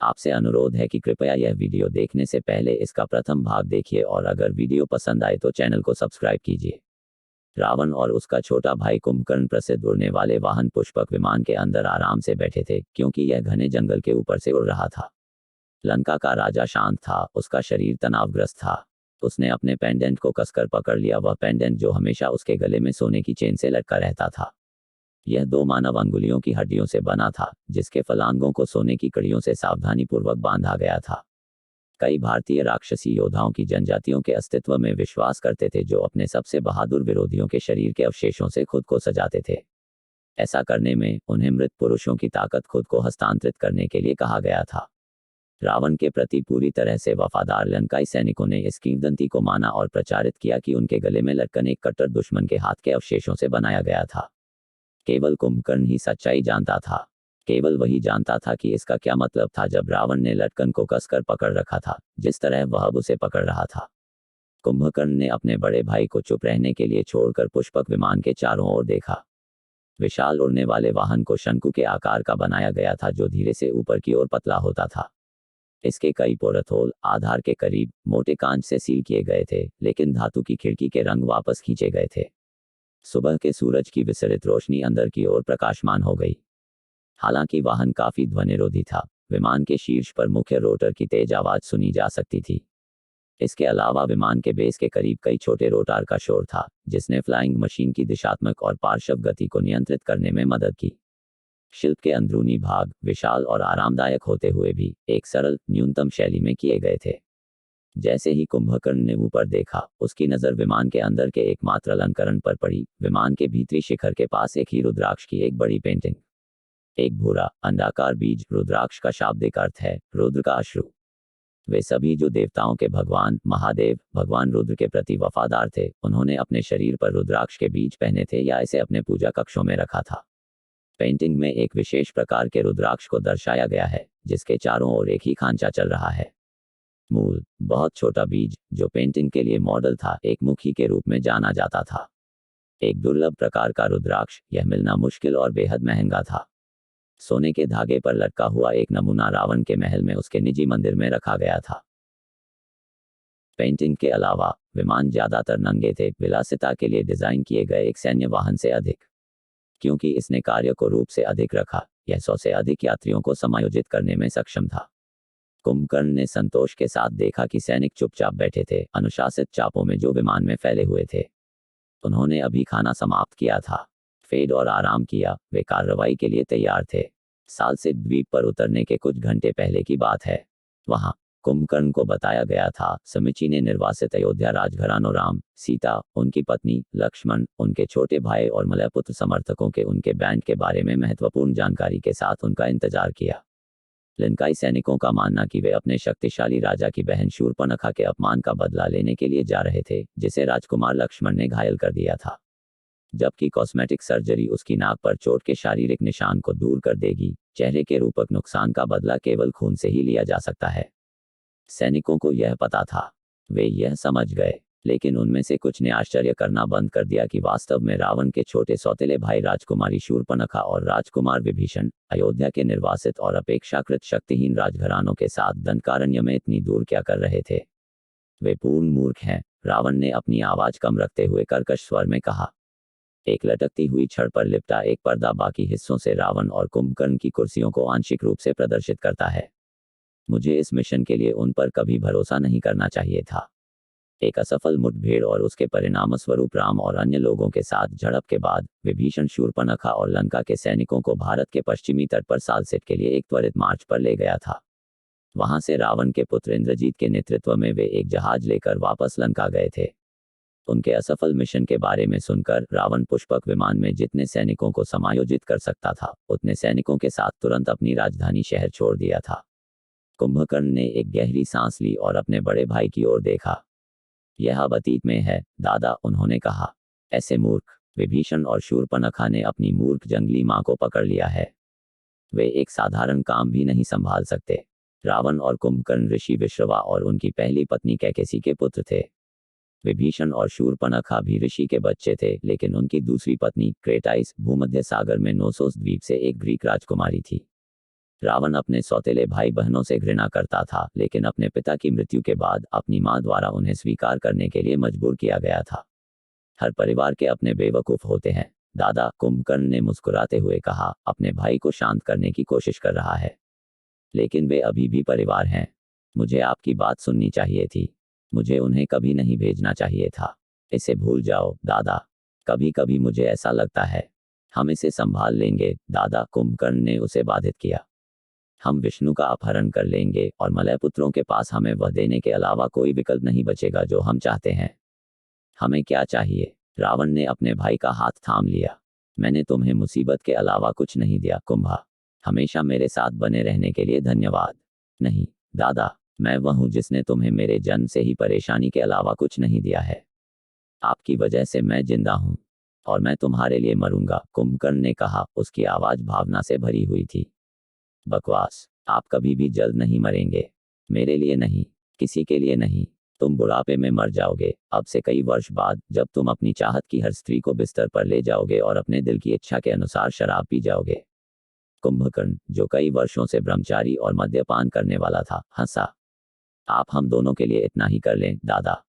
आपसे अनुरोध है कि कृपया यह वीडियो देखने से पहले इसका प्रथम भाग देखिए और अगर वीडियो पसंद आए तो चैनल को सब्सक्राइब कीजिए। रावण और उसका छोटा भाई कुंभकर्ण प्रसिद्ध उड़ने वाले वाहन पुष्पक विमान के अंदर आराम से बैठे थे, क्योंकि यह घने जंगल के ऊपर से उड़ रहा था। लंका का राजा शांत था, उसका शरीर तनावग्रस्त था। उसने अपने पेंडेंट को कसकर पकड़ लिया, वह पेंडेंट जो हमेशा उसके गले में सोने की चेन से लटका रहता था। यह 2 मानव अंगुलियों की हड्डियों से बना था, जिसके फलांगों को सोने की कड़ियों से सावधानीपूर्वक बांधा गया था। कई भारतीय राक्षसी योद्धाओं की जनजातियों के अस्तित्व में विश्वास करते थे, जो अपने सबसे बहादुर विरोधियों के शरीर के अवशेषों से खुद को सजाते थे। ऐसा करने में उन्हें मृत पुरुषों की ताकत खुद को हस्तांतरित करने के लिए कहा गया था। रावण के प्रति पूरी तरह से वफादार लंकाई सैनिकों ने इस किंवदंती को माना और प्रचारित किया कि उनके गले में लटकन एक कट्टर दुश्मन के हाथ के अवशेषों से बनाया गया था। केवल कुंभकर्ण ही सच्चाई जानता था। केवल वही जानता था कि इसका क्या मतलब था जब रावण ने लटकन को कसकर पकड़ रखा था, जिस तरह वह अब उसे पकड़ रहा था। कुंभकर्ण ने अपने बड़े भाई को चुप रहने के लिए छोड़कर पुष्पक विमान के चारों ओर देखा। विशाल उड़ने वाले वाहन को शंकु के आकार का बनाया गया था, जो धीरे से ऊपर की ओर पतला होता था। इसके कई पोरथोल आधार के करीब मोटे कांच से सील किए गए थे, लेकिन धातु की खिड़की के रंग वापस खींचे गए थे। सुबह के सूरज की विसरित रोशनी अंदर की ओर प्रकाशमान हो गई। हालांकि वाहन काफी ध्वनिरोधी था, विमान के शीर्ष पर मुख्य रोटर की तेज आवाज सुनी जा सकती थी। इसके अलावा विमान के बेस के करीब कई छोटे रोटार का शोर था, जिसने फ्लाइंग मशीन की दिशात्मक और पार्श्व गति को नियंत्रित करने में मदद की। शिल्प के अंदरूनी भाग विशाल और आरामदायक होते हुए भी एक सरल, न्यूनतम शैली में किए गए थे। जैसे ही कुंभकर्ण ने ऊपर देखा, उसकी नज़र विमान के अंदर के एकमात्र अलंकरण पर पड़ी। विमान के भीतरी शिखर के पास एक ही रुद्राक्ष की एक बड़ी पेंटिंग। एक भूरा अंडाकार बीज, रुद्राक्ष का शाब्दिक अर्थ है रुद्र का अश्रु। वे सभी जो देवताओं के भगवान महादेव भगवान रुद्र के प्रति वफादार थे, उन्होंने अपने शरीर पर रुद्राक्ष के बीज पहने थे या इसे अपने पूजा कक्षों में रखा था। पेंटिंग में एक विशेष प्रकार के रुद्राक्ष को दर्शाया गया है, जिसके चारों ओर एक ही खांचा चल रहा है। मूल बहुत छोटा बीज, जो पेंटिंग के लिए मॉडल था, एक मुखी के रूप में जाना जाता था। एक दुर्लभ प्रकार का रुद्राक्ष, यह मिलना मुश्किल और बेहद महंगा था। सोने के धागे पर लटका हुआ एक नमूना रावण के महल में उसके निजी मंदिर में रखा गया था। पेंटिंग के अलावा विमान ज्यादातर नंगे थे, विलासिता के लिए डिजाइन किए गए एक सैन्य वाहन से अधिक। क्योंकि इसने कार्य को रूप से अधिक रखा, यह 100 से अधिक यात्रियों को समायोजित करने में सक्षम था। कुंभकर्ण ने संतोष के साथ देखा कि सैनिक चुपचाप बैठे थे, अनुशासित चापों में जो विमान में फैले हुए थे। उन्होंने अभी खाना समाप्त किया था, फेड और आराम किया, वे कार्रवाई के लिए तैयार थे। सालसित द्वीप पर उतरने के कुछ घंटे पहले की बात है। वहां कुंभकर्ण को बताया गया था, समीची ने निर्वासित अयोध्या राजघरानों राम, सीता, उनकी पत्नी, लक्ष्मण, उनके छोटे भाई और मलयपुत्र समर्थकों के उनके बैंड के बारे में महत्वपूर्ण जानकारी के साथ उनका इंतजार किया। लंकाई सैनिकों का मानना कि वे अपने शक्तिशाली राजा की बहन शूर्पणखा के अपमान का बदला लेने के लिए जा रहे थे, जिसे राजकुमार लक्ष्मण ने घायल कर दिया था। जबकि कॉस्मेटिक सर्जरी उसकी नाक पर चोट के शारीरिक निशान को दूर कर देगी, चेहरे के रूपक नुकसान का बदला केवल खून से ही लिया जा सकता है। सैनिकों को यह पता था, वे यह समझ गए, लेकिन उनमें से कुछ ने आश्चर्य करना बंद कर दिया कि वास्तव में रावण के छोटे सौतेले भाई राजकुमारी शूर्पणखा और राजकुमार विभीषण अयोध्या के निर्वासित और अपेक्षाकृत शक्तिहीन राजघरानों के साथ दंडकारण्य में इतनी दूर क्या कर रहे थे। वे पूर्ण मूर्ख हैं, रावण ने अपनी आवाज कम रखते हुए कर्कश स्वर में कहा। एक लटकती हुई छड़ पर लिपटा एक पर्दा बाकी हिस्सों से रावण और कुंभकर्ण की कुर्सियों को आंशिक रूप से प्रदर्शित करता है। मुझे इस मिशन के लिए उन पर कभी भरोसा नहीं करना चाहिए था। एक असफल मुठभेड़ और उसके परिणामस्वरूप राम और अन्य लोगों के साथ झड़प के बाद विभीषण शूर्पणखा और लंका के सैनिकों को भारत के पश्चिमी तट पर सालसेट के लिए एक त्वरित मार्च पर ले गया था। वहां से रावण के पुत्र इंद्रजीत के नेतृत्व में वे एक जहाज लेकर वापस लंका गए थे। उनके असफल मिशन के बारे में सुनकर रावण पुष्पक विमान में जितने सैनिकों को समायोजित कर सकता था, उतने सैनिकों के साथ तुरंत अपनी राजधानी शहर छोड़ दिया था। कुंभकर्ण ने एक गहरी सांस ली और अपने बड़े भाई की ओर देखा। यह अब अतीत में है, दादा, उन्होंने कहा। ऐसे मूर्ख विभीषण और शूर्पणखा ने अपनी मूर्ख जंगली मां को पकड़ लिया है। वे एक साधारण काम भी नहीं संभाल सकते। रावण और कुंभकर्ण ऋषि विश्रवा और उनकी पहली पत्नी कैकेसी के पुत्र थे। विभीषण और शूर्पणखा भी ऋषि के बच्चे थे, लेकिन उनकी दूसरी पत्नी क्रेटाइस भूमध्य सागर में नोसोस द्वीप से एक ग्रीक राजकुमारी थी। रावण अपने सौतेले भाई बहनों से घृणा करता था, लेकिन अपने पिता की मृत्यु के बाद अपनी मां द्वारा उन्हें स्वीकार करने के लिए मजबूर किया गया था। हर परिवार के अपने बेवकूफ होते हैं, दादा, कुंभकर्ण ने मुस्कुराते हुए कहा, अपने भाई को शांत करने की कोशिश कर रहा है, लेकिन वे अभी भी परिवार हैं। मुझे आपकी बात सुननी चाहिए थी। मुझे उन्हें कभी नहीं भेजना चाहिए था। इसे भूल जाओ, दादा। कभी कभी मुझे ऐसा लगता है हम इसे संभाल लेंगे, दादा, कुंभकर्ण ने उसे बाधित किया। हम विष्णु का अपहरण कर लेंगे और मलय पुत्रों के पास हमें वह देने के अलावा कोई विकल्प नहीं बचेगा जो हम चाहते हैं। हमें क्या चाहिए? रावण ने अपने भाई का हाथ थाम लिया। मैंने तुम्हें मुसीबत के अलावा कुछ नहीं दिया, कुंभा। हमेशा मेरे साथ बने रहने के लिए धन्यवाद। नहीं, दादा, मैं वह हूं जिसने तुम्हें मेरे जन्म से ही परेशानी के अलावा कुछ नहीं दिया है। आपकी वजह से मैं जिंदा हूं और मैं तुम्हारे लिए मरूंगा, कुंभकर्ण ने कहा, उसकी आवाज भावना से भरी हुई थी। बकवास, आप कभी भी जल्द नहीं मरेंगे। मेरे लिए नहीं, किसी के लिए नहीं। तुम बुढ़ापे में मर जाओगे, अब से कई वर्ष बाद, जब तुम अपनी चाहत की हर स्त्री को बिस्तर पर ले जाओगे और अपने दिल की इच्छा के अनुसार शराब पी जाओगे। कुंभकर्ण, जो कई वर्षों से ब्रह्मचारी और मद्यपान करने वाला था, हंसा। आप हम दोनों के लिए इतना ही कर लें, दादा।